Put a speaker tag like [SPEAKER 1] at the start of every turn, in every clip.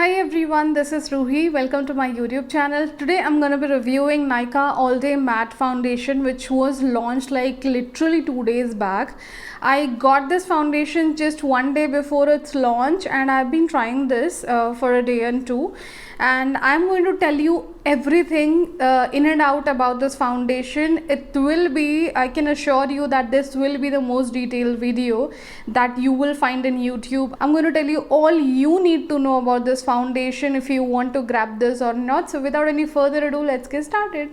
[SPEAKER 1] Hi everyone, this is Ruhi. Welcome to my YouTube channel. Today I'm going to be reviewing Nykaa All Day Matte Foundation, which was launched like literally 2 days back. I got this foundation just one day before its launch and I've been trying this for a day and two, and I'm going to tell you everything in and out about this foundation. It will be, I can assure you that this will be the most detailed video that you will find in YouTube. I'm going to tell you all you need to know about this foundation if you want to grab this or not. So without any further ado, let's get started.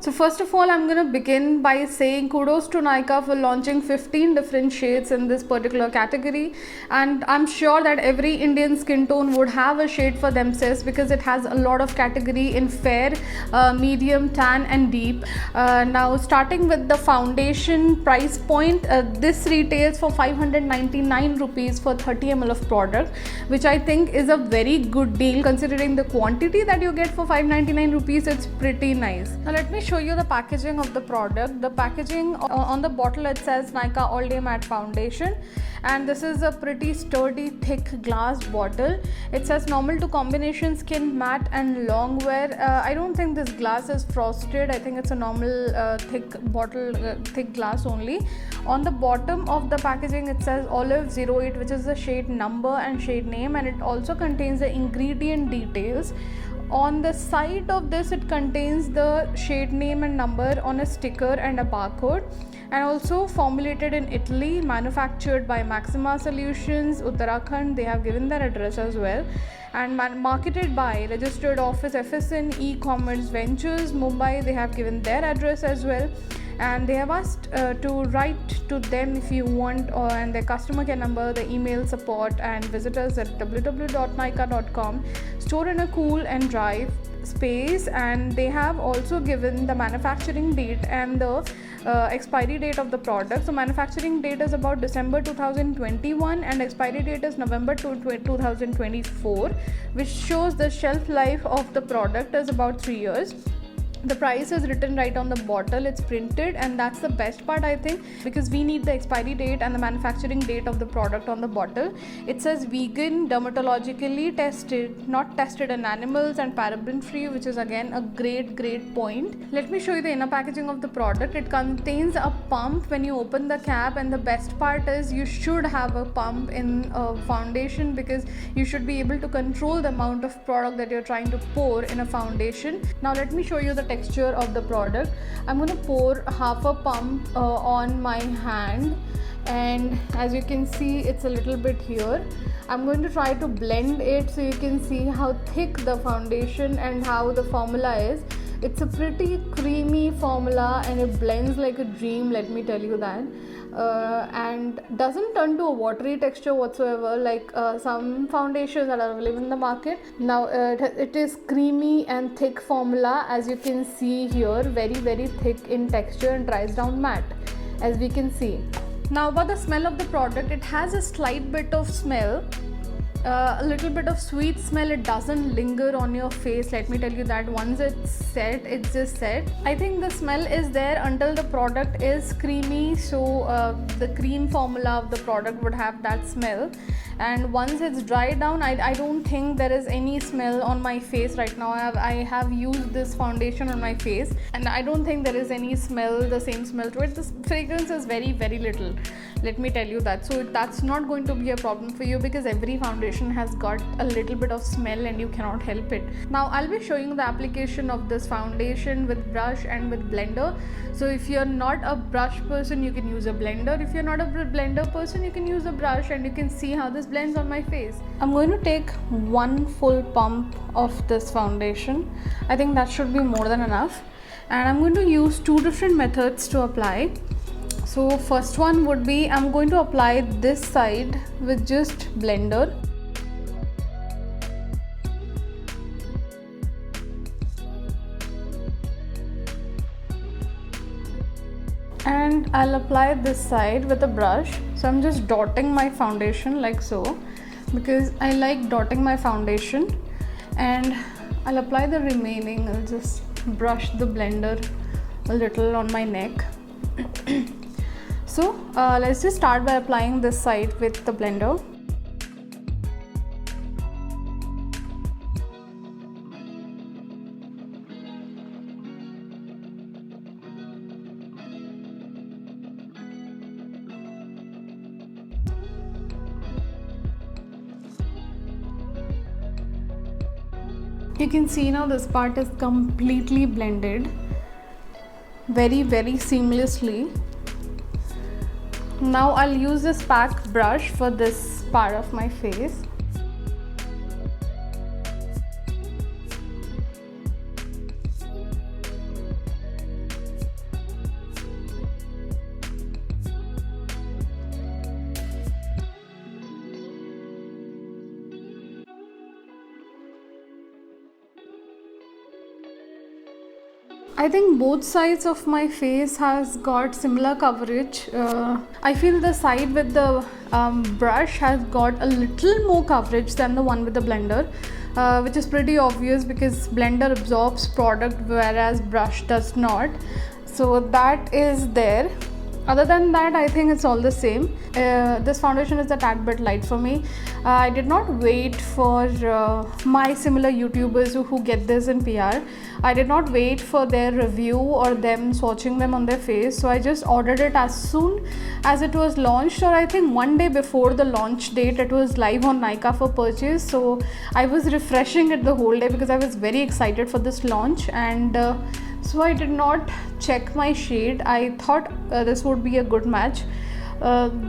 [SPEAKER 1] So first of all, I'm going to begin by saying kudos to Nykaa for launching 15 different shades in this particular category, and I'm sure that every Indian skin tone would have a shade for themselves because it has a lot of category in fair, medium, tan and deep. Now starting with the foundation price point, this retails for 599 rupees for 30 ml of product, which I think is a very good deal considering the quantity that you get for 599 rupees. It's pretty nice. Now let me show you the packaging of the product. The packaging on the bottle, it says Nykaa All Day Matte Foundation, and this is a pretty sturdy thick glass bottle. It says normal to combination skin, matte and long wear. I don't think this glass is frosted. I think it's a normal thick bottle, thick glass only. On the bottom of the packaging it says Olive 08, which is the shade number and shade name, and it also contains the ingredient details. On the side of this, it contains the shade name and number on a sticker and a barcode, and also formulated in Italy, manufactured by Maxima Solutions, Uttarakhand. They have given their address as well, and marketed by registered office FSN e-commerce ventures, Mumbai. They have given their address as well, and they have asked to write to them if you want, and their customer care number, the email support, and visit us at www.nykaa.com. Store in a cool and dry space, and they have also given the manufacturing date and the expiry date of the product. So manufacturing date is about December 2021 and expiry date is November 2024, which shows the shelf life of the product is about 3 years. The price is written right on the bottle, it's printed, and that's the best part, I think, because we need the expiry date and the manufacturing date of the product on the bottle. It says vegan, dermatologically tested, not tested in animals, and paraben free, which is again a great point. Let me show you the inner packaging of the product. It contains a pump when you open the cap, and the best part is you should have a pump in a foundation because you should be able to control the amount of product that you're trying to pour in a foundation. Now let me show you the texture of the product. I'm going to pour half a pump on my hand, and as you can see, it's a little bit here. I'm going to try to blend it so you can see how thick the foundation and how the formula is. It's a pretty creamy formula and it blends like a dream, let me tell you that. And doesn't turn to a watery texture whatsoever like some foundations that are available in the market. Now it is creamy and thick formula, as you can see here, very thick in texture and dries down matte, as we can see. Now about the smell of the product, it has a slight bit of smell, a little bit of sweet smell. It doesn't linger on your face, let me tell you that. Once it's set, it's just set. I think the smell is there until the product is creamy, so the cream formula of the product would have that smell, and once it's dried down, I don't think there is any smell on my face right now. I have used this foundation on my face and I don't think there is any smell, the same smell to it. The fragrance is very little, let me tell you that. So that's not going to be a problem for you because every foundation has got a little bit of smell and you cannot help it. Now I'll be showing the application of this foundation with brush and with blender. So if you're not a brush person, you can use a blender. If you're not a blender person, you can use a brush, and you can see how this blends on my face. I'm going to take one full pump of this foundation. I think that should be more than enough, and I'm going to use two different methods to apply. So first one would be, I'm going to apply this side with just blender. And I'll apply this side with a brush. So I'm just dotting my foundation like so because I like dotting my foundation, and I'll apply the remaining. I'll just brush the blender a little on my neck. So let's just start by applying this side with the blender. You can see now this part is completely blended very seamlessly. Now I'll use this pack brush for this part of my face. I think both sides of my face has got similar coverage. I feel the side with the brush has got a little more coverage than the one with the blender, which is pretty obvious because blender absorbs product whereas brush does not. So that is there. Other than that, I think it's all the same. This foundation is a tad bit light for me. I did not wait for my similar YouTubers who get this in PR. I did not wait for their review or them swatching them on their face. So I just ordered it as soon as it was launched, or I think one day before the launch date, it was live on Nykaa for purchase. So I was refreshing it the whole day because I was very excited for this launch, and so I did not check my shade. I thought this would be a good match.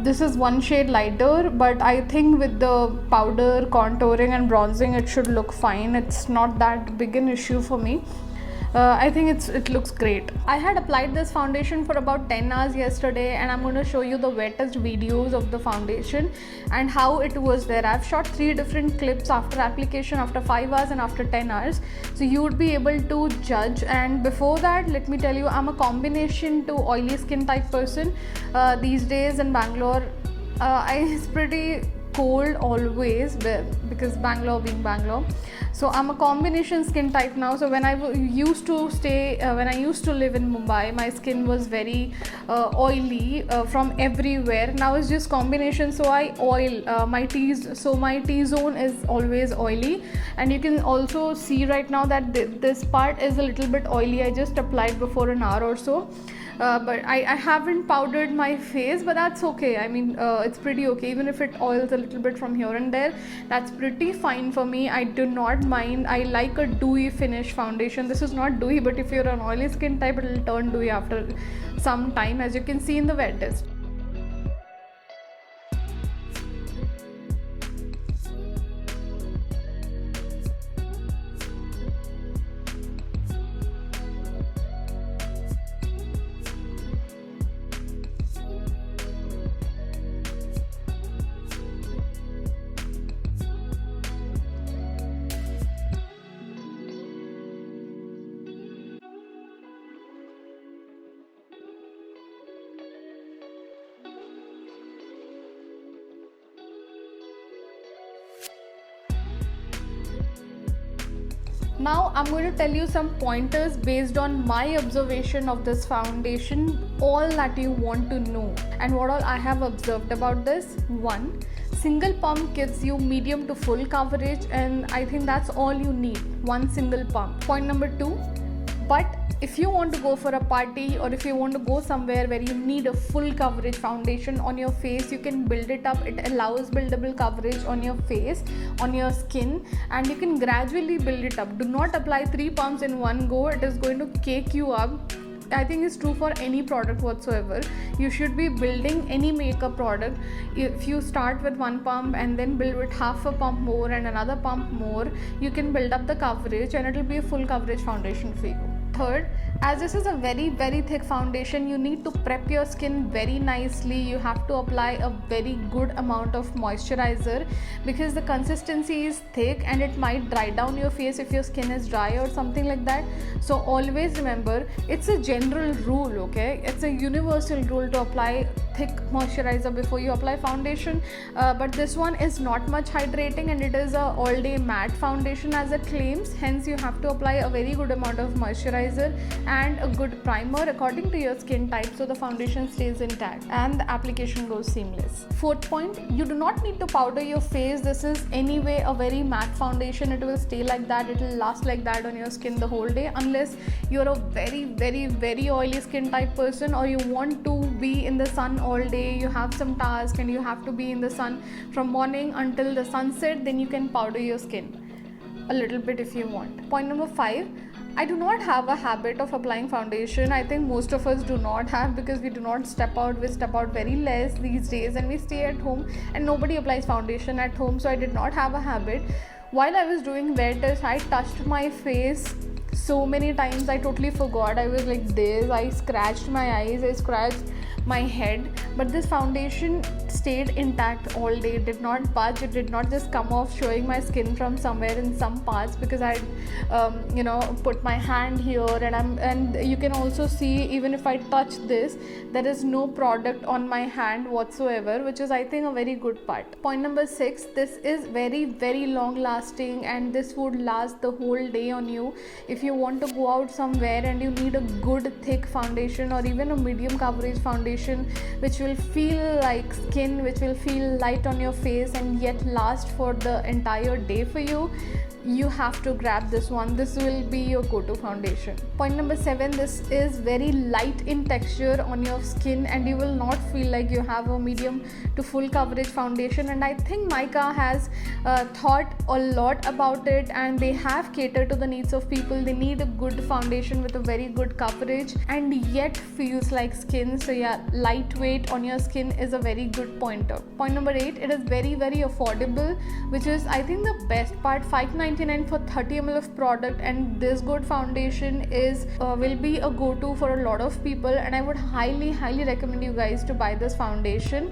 [SPEAKER 1] This is one shade lighter, but I think with the powder, contouring and bronzing it should look fine. It's not that big an issue for me. I think it looks great. I had applied this foundation for about 10 hours yesterday, and I'm going to show you the wettest videos of the foundation and how it was there. I've shot 3 different clips after application, after 5 hours and after 10 hours, so you would be able to judge. And before that, let me tell you, I'm a combination to oily skin type person. These days in Bangalore, it's pretty cold always because Bangalore being Bangalore. So I'm a combination skin type now. So when I used to live in Mumbai, my skin was very oily from everywhere. Now it's just combination, so I oil my T's, so my T-zone is always oily. And you can also see right now that this part is a little bit oily. I just applied before an hour or so. But I haven't powdered my face, but that's okay. I mean, it's pretty okay. Even if it oils a little bit from here and there, that's pretty fine for me. I do not mind. I like a dewy finish foundation. This is not dewy, but if you're an oily skin type, it will turn dewy after some time, as you can see in the wet test. Now I'm going to tell you some pointers based on my observation of this foundation, all that you want to know and what all I have observed about this. 1. Single pump gives you medium to full coverage, and I think that's all you need, one single pump. Point number 2. But if you want to go for a party, or if you want to go somewhere where you need a full coverage foundation on your face, you can build it up. It allows buildable coverage on your face, on your skin, and you can gradually build it up. Do not apply 3 pumps in one go. It is going to cake you up. I think it's true for any product whatsoever. You should be building any makeup product. If you start with 1 pump and then build with half a pump more and another pump more, you can build up the coverage and it will be a full coverage foundation for you. 3rd, as this is a very thick foundation, you need to prep your skin very nicely. You have to apply a very good amount of moisturizer because the consistency is thick and it might dry down your face if your skin is dry or something like that. So always remember, it's a general rule, okay? It's a universal rule to apply thick moisturizer before you apply foundation, but this one is not much hydrating and it is a all day matte foundation as it claims. Hence you have to apply a very good amount of moisturizer and a good primer according to your skin type, so the foundation stays intact and the application goes seamless. Fourth point, you do not need to powder your face. This is anyway a very matte foundation. It will stay like that, it will last like that on your skin the whole day, unless you're a very oily skin type person, or you want to be in the sun all day, you have some task and you have to be in the sun from morning until the sunset, then you can powder your skin a little bit if you want. Point number 5, I do not have a habit of applying foundation. I think most of us do not have, because we do not step out. We step out very less these days and we stay at home and nobody applies foundation at home. So I did not have a habit. While I was doing wear test, I touched my face so many times I totally forgot. I was like this, I scratched my eyes, I scratched my head, but this foundation stayed intact all day. It did not budge, it did not just come off showing my skin from somewhere in some parts, because I put my hand here and you can also see, even if I touch this, there is no product on my hand whatsoever, which is I think a very good part. Point number 6, this is very long lasting and this would last the whole day on you. If you want to go out somewhere and you need a good thick foundation or even a medium coverage foundation which will feel like skin, which will feel light on your face and yet last for the entire day for you, you have to grab this one. This will be your go-to foundation. Point number 7, this is very light in texture on your skin and you will not feel like you have a medium to full coverage foundation, and I think Nykaa has thought a lot about it and they have catered to the needs of people. They need a good foundation with a very good coverage and yet feels like skin. So yeah, lightweight on your skin is a very good pointer. Point number 8, it is very affordable, which is I think the best part. $5.99 for 30 ml of product, and this good foundation is will be a go-to for a lot of people, and I would highly recommend you guys to buy this foundation,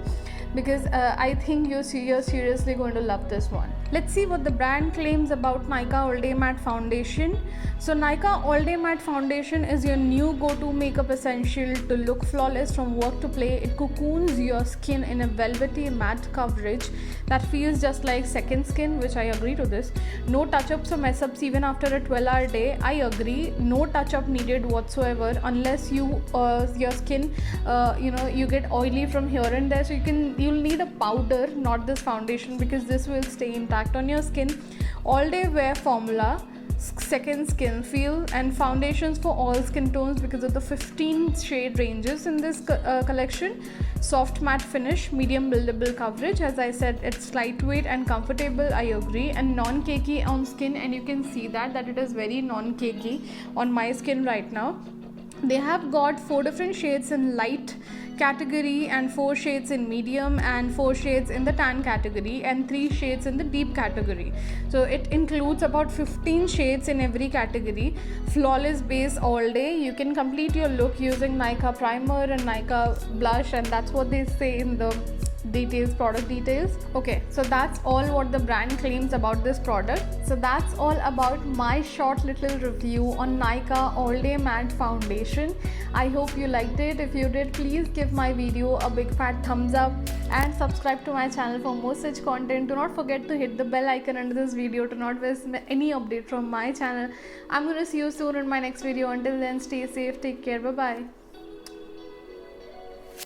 [SPEAKER 1] because I think you're seriously going to love this one. Let's see what the brand claims about Nykaa All Day Matte Foundation. So Nykaa All Day Matte Foundation is your new go-to makeup essential to look flawless from work to play. It cocoons your skin in a velvety matte coverage that feels just like second skin, which I agree to this. No touch-ups or mess-ups even after a 12-hour day. I agree, no touch-up needed whatsoever unless you your skin you get oily from here and there, so you'll need a powder, not this foundation, because this will stay intact on your skin. All day wear formula, second skin feel, and foundations for all skin tones because of the 15 shade ranges in this collection. Soft matte finish, medium buildable coverage. As I said, it's lightweight and comfortable, I agree, and non-cakey on skin, and you can see that it is very non-cakey on my skin right now. They have got 4 different shades in light category and 4 shades in medium and 4 shades in the tan category and 3 shades in the deep category. So it includes about 15 shades in every category. Flawless base all day. You can complete your look using Nykaa primer and Nykaa blush, and that's what they say in the product details. Okay, so that's all what the brand claims about this product. So that's all about my short little review on Nykaa All Day Matte Foundation. I hope you liked it. If you did, please give my video a big fat thumbs up and subscribe to my channel for more such content. Do not forget to hit the bell icon under this video to not miss any update from my channel. I'm going to see you soon in my next video. Until then, stay safe, take care, bye bye.